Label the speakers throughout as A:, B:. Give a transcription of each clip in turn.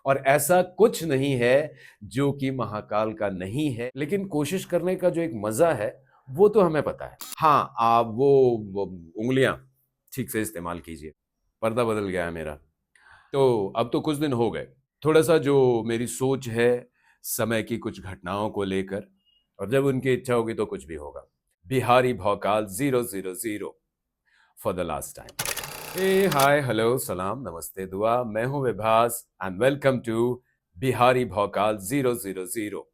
A: और ऐसा कुछ नहीं है जो कि महाकाल का नहीं है, लेकिन कोशिश करने का जो एक मजा है वो तो हमें पता है। हाँ, आप वो उंगलियां ठीक से इस्तेमाल कीजिए। पर्दा बदल गया है मेरा। तो अब तो कुछ दिन हो गए, थोड़ा सा जो मेरी सोच है समय की कुछ घटनाओं को लेकर, और जब उनकी इच्छा होगी तो कुछ भी होगा। Bihari Bhaukal 000 for the last time. Hey hi hello सलाम नमस्ते दुआ, मैं हूं Vibhas and welcome to Bihari Bhaukal 000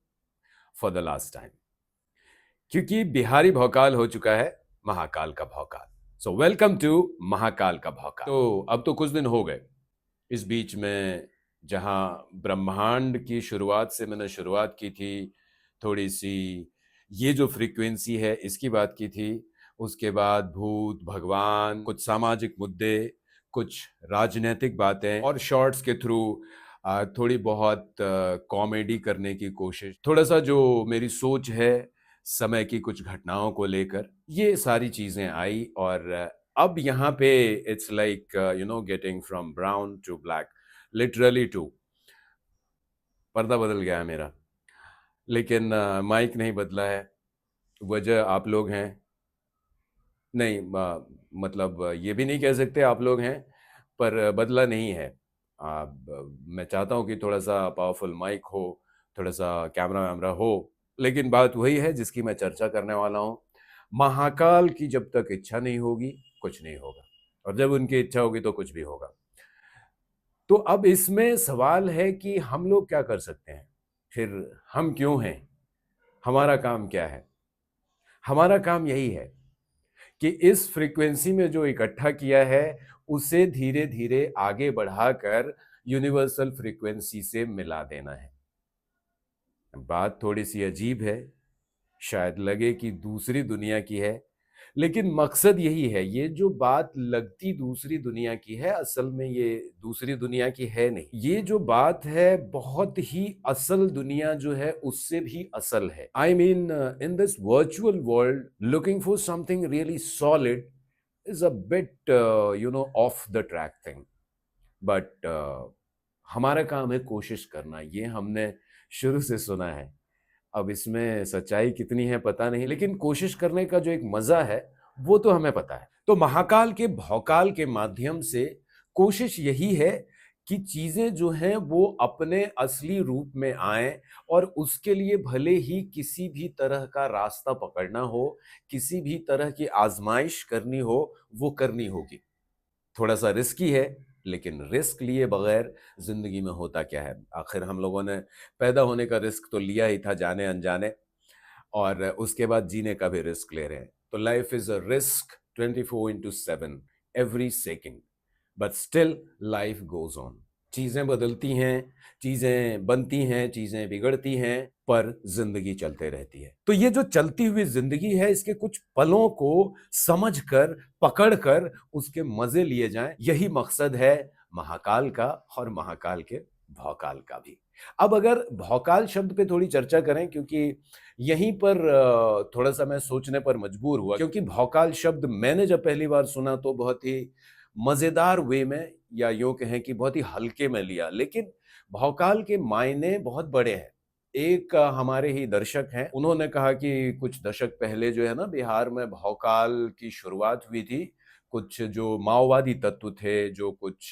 A: for the last time. क्योंकि बिहारी भौकाल हो चुका है महाकाल का भौकाल। सो वेलकम टू महाकाल का भौकाल। तो अब तो कुछ दिन हो गए इस बीच में, जहां ब्रह्मांड की शुरुआत से मैंने शुरुआत की थी, थोड़ी सी ये जो फ्रीक्वेंसी है इसकी बात की थी। उसके बाद भूत भगवान, कुछ सामाजिक मुद्दे, कुछ राजनीतिक बातें, और शॉर्ट्स के थ्रू थोड़ी बहुत कॉमेडी करने की कोशिश, थोड़ा सा जो मेरी सोच है समय की कुछ घटनाओं को लेकर, ये सारी चीजें आई। और अब यहाँ पे it's like getting from brown to black, literally too. पर्दा बदल गया है मेरा, लेकिन माइक नहीं बदला है। वजह आप लोग हैं। नहीं, मतलब ये भी नहीं कह सकते आप लोग हैं, पर बदला नहीं है। मैं चाहता हूँ कि थोड़ा सा पावरफुल माइक हो, थोड़ा सा कैमरा वैमरा हो, लेकिन बात वही है जिसकी मैं चर्चा करने वाला हूँ। महाकाल की जब तक इच्छा नहीं होगी कुछ नहीं होगा, और जब उनकी इच्छा होगी तो कुछ भी होगा। तो अब इसमें सवाल है कि हम लोग क्या कर सकते हैं, फिर हम क्यों हैं, हमारा काम क्या है। हमारा काम यही है कि इस फ्रीक्वेंसी में जो इकट्ठा किया है उसे धीरे धीरे आगे बढ़ाकर यूनिवर्सल फ्रीक्वेंसी से मिला देना है। बात थोड़ी सी अजीब है, शायद लगे कि दूसरी दुनिया की है, लेकिन मकसद यही है। ये जो बात लगती दूसरी दुनिया की है, असल में ये दूसरी दुनिया की है नहीं। ये जो बात है बहुत ही असल दुनिया जो है उससे भी असल है। I mean, in this virtual world looking for something really solid is a bit of the track thing. But हमारा काम है कोशिश करना, ये हमने शुरू से सुना है। अब इसमें सच्चाई कितनी है पता नहीं, लेकिन कोशिश करने का जो एक मजा है वो तो हमें पता है। तो महाकाल के भौकाल के माध्यम से कोशिश यही है कि चीजें जो हैं वो अपने असली रूप में आएं, और उसके लिए भले ही किसी भी तरह का रास्ता पकड़ना हो, किसी भी तरह की आजमाइश करनी हो, वो करनी होगी। थोड़ा सा रिस्की है, लेकिन रिस्क लिए बगैर जिंदगी में होता क्या है। आखिर हम लोगों ने पैदा होने का रिस्क तो लिया ही था जाने अनजाने, और उसके बाद जीने का भी रिस्क ले रहे हैं। तो life is a risk 24/7, every second. But still life goes on. चीजें बदलती हैं, चीजें बनती हैं, चीजें बिगड़ती हैं, पर जिंदगी चलते रहती है। तो ये जो चलती हुई जिंदगी है, इसके कुछ पलों को समझकर, पकड़कर उसके मजे लिए जाएं, यही मकसद है महाकाल का, और महाकाल के भौकाल का भी। अब अगर भौकाल शब्द पे थोड़ी चर्चा करें, क्योंकि यहीं पर थोड़ा सा मैं सोचने पर मजबूर हुआ, क्योंकि भौकाल शब्द मैंने जब पहली बार सुना तो बहुत ही मजेदार वे में, या यूं कहें कि बहुत ही हल्के में लिया, लेकिन भौकाल के मायने बहुत बड़े हैं। एक हमारे ही दर्शक हैं, उन्होंने कहा कि कुछ दशक पहले जो है ना, बिहार में भौकाल की शुरुआत हुई थी। कुछ जो माओवादी तत्व थे, जो कुछ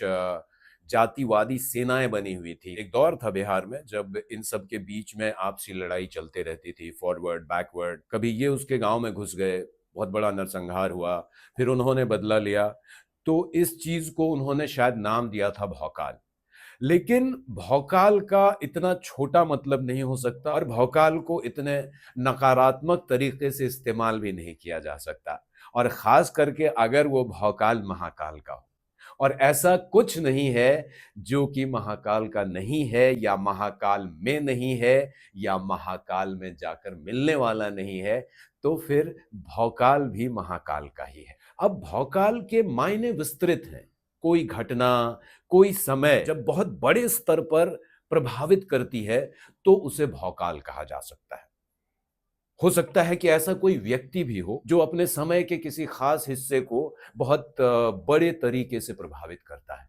A: जातिवादी सेनाएं बनी हुई थी। एक दौर था बिहार में जब इन सब के बीच में आपसी लड़ाई चलते रहती थी, फॉरवर्ड बैकवर्ड। कभी ये उसके गांव में घुस गए, बहुत बड़ा नरसंहार हुआ, फिर उन्होंने बदला लिया। तो इस चीज को उन्होंने शायद नाम दिया था भौकाल। लेकिन भौकाल का इतना छोटा मतलब नहीं हो सकता, और भौकाल को इतने नकारात्मक तरीके से इस्तेमाल भी नहीं किया जा सकता, और खास करके अगर वो भौकाल महाकाल का हो। और ऐसा कुछ नहीं है जो कि महाकाल का नहीं है, या महाकाल में नहीं है, या महाकाल में जाकर मिलने वाला नहीं है। तो फिर भौकाल भी महाकाल का ही है। अब भौकाल के मायने विस्तृत हैं। कोई घटना, कोई समय जब बहुत बड़े स्तर पर प्रभावित करती है, तो उसे भौकाल कहा जा सकता है। हो सकता है कि ऐसा कोई व्यक्ति भी हो जो अपने समय के किसी खास हिस्से को बहुत बड़े तरीके से प्रभावित करता है,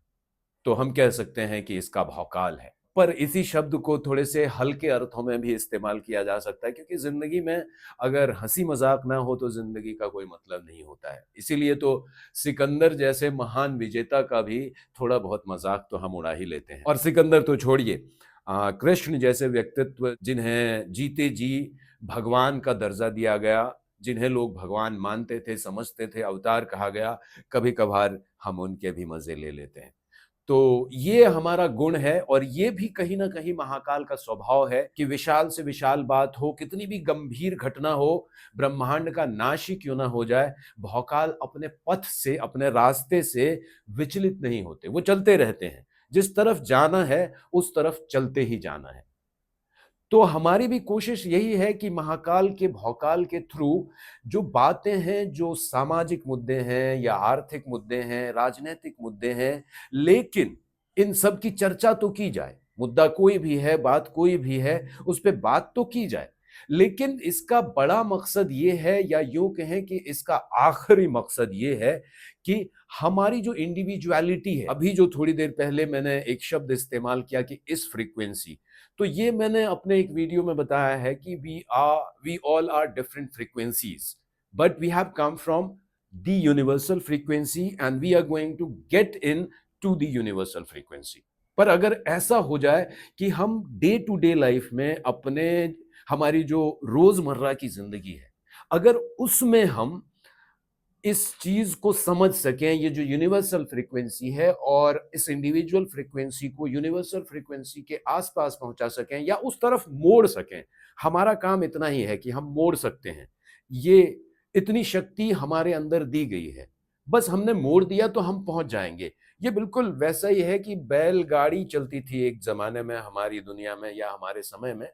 A: तो हम कह सकते हैं कि इसका भौकाल है। पर इसी शब्द को थोड़े से हल्के अर्थों में भी इस्तेमाल किया जा सकता है, क्योंकि जिंदगी में अगर हंसी मजाक ना हो तो जिंदगी का कोई मतलब नहीं होता है। इसीलिए तो सिकंदर जैसे महान विजेता का भी थोड़ा बहुत मजाक तो हम उड़ा ही लेते हैं। और सिकंदर तो छोड़िए, कृष्ण जैसे व्यक्तित्व जिन्हें जीते जी भगवान का दर्जा दिया गया, जिन्हें लोग भगवान मानते थे, समझते थे, अवतार कहा गया, कभी कभार हम उनके भी मजे ले लेते हैं। तो ये हमारा गुण है, और ये भी कहीं ना कहीं महाकाल का स्वभाव है कि विशाल से विशाल बात हो, कितनी भी गंभीर घटना हो, ब्रह्मांड का नाश ही क्यों ना हो जाए, भौकाल अपने पथ से, अपने रास्ते से विचलित नहीं होते, वो चलते रहते हैं। जिस तरफ जाना है उस तरफ चलते ही जाना है। तो हमारी भी कोशिश यही है कि महाकाल के भौकाल के थ्रू जो बातें हैं, जो सामाजिक मुद्दे हैं या आर्थिक मुद्दे हैं, राजनीतिक मुद्दे हैं, लेकिन इन सब की चर्चा तो की जाए। मुद्दा कोई भी है, बात कोई भी है, उस पे बात तो की जाए। लेकिन इसका बड़ा मकसद ये है, या यूं कहें कि इसका आखिरी मकसद ये है कि हमारी जो इंडिविजुअलिटी है, अभी जो थोड़ी देर पहले मैंने एक शब्द इस्तेमाल किया कि इस फ्रीक्वेंसी, तो ये मैंने अपने एक वीडियो में बताया है कि we all are different frequencies, but we have come from the universal frequency and we are going to get into the universal frequency. पर अगर ऐसा हो जाए कि हम डे टू डे लाइफ में अपने, हमारी जो रोजमर्रा की जिंदगी है, अगर उसमें हम इस चीज को समझ सकें, ये जो यूनिवर्सल फ्रीक्वेंसी है, और इस इंडिविजुअल फ्रीक्वेंसी को यूनिवर्सल फ्रीक्वेंसी के आसपास पहुंचा सकें या उस तरफ मोड़ सकें, हमारा काम इतना ही है कि हम मोड़ सकते हैं। ये इतनी शक्ति हमारे अंदर दी गई है, बस हमने मोड़ दिया तो हम पहुंच जाएंगे। ये बिल्कुल वैसा ही है कि बैलगाड़ी चलती थी एक जमाने में हमारी दुनिया में या हमारे समय में।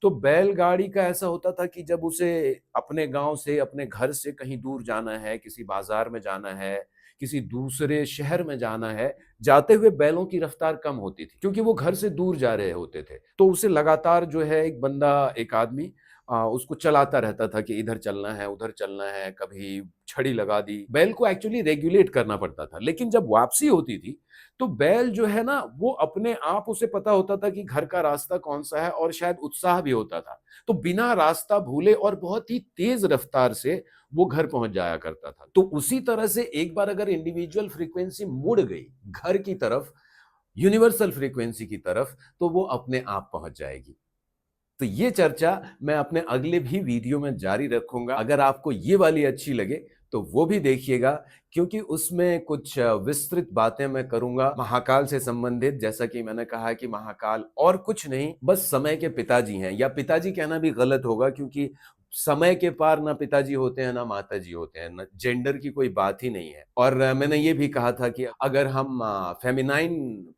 A: तो बैलगाड़ी का ऐसा होता था कि जब उसे अपने गांव से, अपने घर से कहीं दूर जाना है, किसी बाजार में जाना है, किसी दूसरे शहर में जाना है, जाते हुए बैलों की रफ्तार कम होती थी, क्योंकि वो घर से दूर जा रहे होते थे। तो उसे लगातार जो है एक बंदा, एक आदमी उसको चलाता रहता था कि इधर चलना है, उधर चलना है, कभी छड़ी लगा दी। बैल को एक्चुअली रेगुलेट करना पड़ता था। लेकिन जब वापसी होती थी तो बैल जो है ना, वो अपने आप उसे पता होता था कि घर का रास्ता कौन सा है, और शायद उत्साह भी होता था। तो बिना रास्ता भूले और बहुत ही तेज रफ्तार से वो घर पहुंच जाया करता था। तो उसी तरह से एक बार अगर इंडिविजुअल फ्रीक्वेंसी मुड़ गई घर की तरफ, यूनिवर्सल फ्रीक्वेंसी की तरफ, तो वो अपने आप पहुंच जाएगी। तो ये चर्चा मैं अपने अगले भी वीडियो में जारी रखूंगा। अगर आपको ये वाली अच्छी लगे तो वो भी देखिएगा, क्योंकि उसमें कुछ विस्तृत बातें मैं करूंगा महाकाल से संबंधित। जैसा कि मैंने कहा कि महाकाल और कुछ नहीं, बस समय के पिताजी हैं, या पिताजी कहना भी गलत होगा, क्योंकि समय के पार ना पिताजी होते हैं ना माताजी होते हैं, ना जेंडर की कोई बात ही नहीं है। और मैंने ये भी कहा था कि अगर हम फेमिनाइन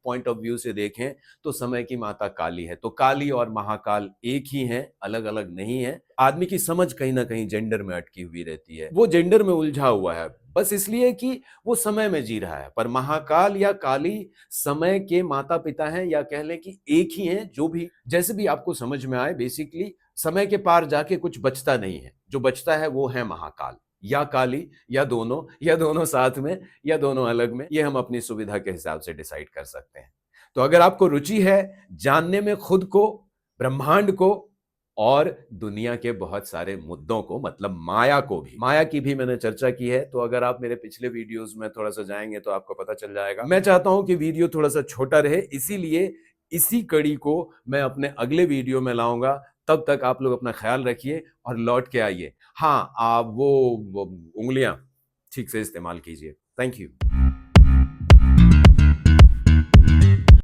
A: पॉइंट ऑफ व्यू से देखें तो समय की माता काली है। तो काली और महाकाल एक ही हैं, अलग अलग नहीं है। आदमी की समझ कहीं ना कहीं जेंडर में अटकी हुई रहती है, वो जेंडर में उलझा हुआ है, बस इसलिए कि वो समय में जी रहा है। पर महाकाल या काली समय के माता पिता हैं, या कह लें कि एक ही हैं। जो भी, जैसे भी आपको समझ में आए, बेसिकली समय के पार जाके कुछ बचता नहीं है, जो बचता है वो है महाकाल या काली, या दोनों साथ में, या दोनों अलग में। ये हम अपनी सुविधा के हिसाब से डिसाइड कर सकते हैं। तो अगर आपको रुचि है जानने में खुद को, ब्रह्मांड को, और दुनिया के बहुत सारे मुद्दों को, मतलब माया को भी, माया की भी मैंने चर्चा की है, तो अगर आप मेरे पिछले वीडियोस में थोड़ा सा जाएंगे तो आपको पता चल जाएगा। मैं चाहता हूं कि वीडियो थोड़ा सा छोटा रहे, इसीलिए इसी कड़ी को मैं अपने अगले वीडियो में लाऊंगा। तब तक आप लोग अपना ख्याल रखिए और लौट के आइए। हाँ, आप वो उंगलियां ठीक से इस्तेमाल कीजिए। Thank you.